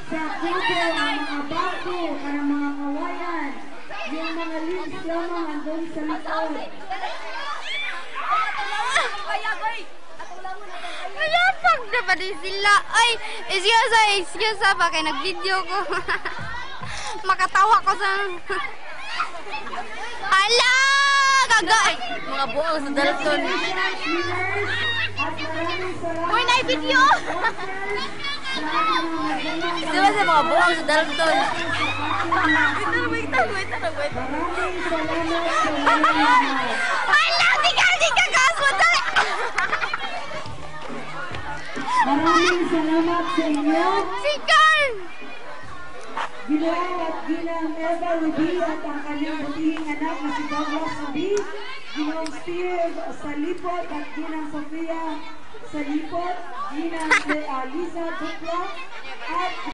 sa kubo ang mga bako para mga kawayan. Yung mga limbs lamang andun sa likod. Malapag na ba din sila? Ay, excuse ba kay nag-video ko. Makatawa ko sa... Hala! Kagay! Mga buong sa Dalton. Uy, na-video! Diba sa mga buong sa Dalton? Wait. Hala! Di ka kaswa! Maraming salamat sa inyo. Si Carl! Ginang at Ginang Eva Ruby at ang kanyang butihing anak na si Douglas Ruby, Ginang Steve Salipot at Ginang Sofia Salipot, Ginang Lisa Dupla at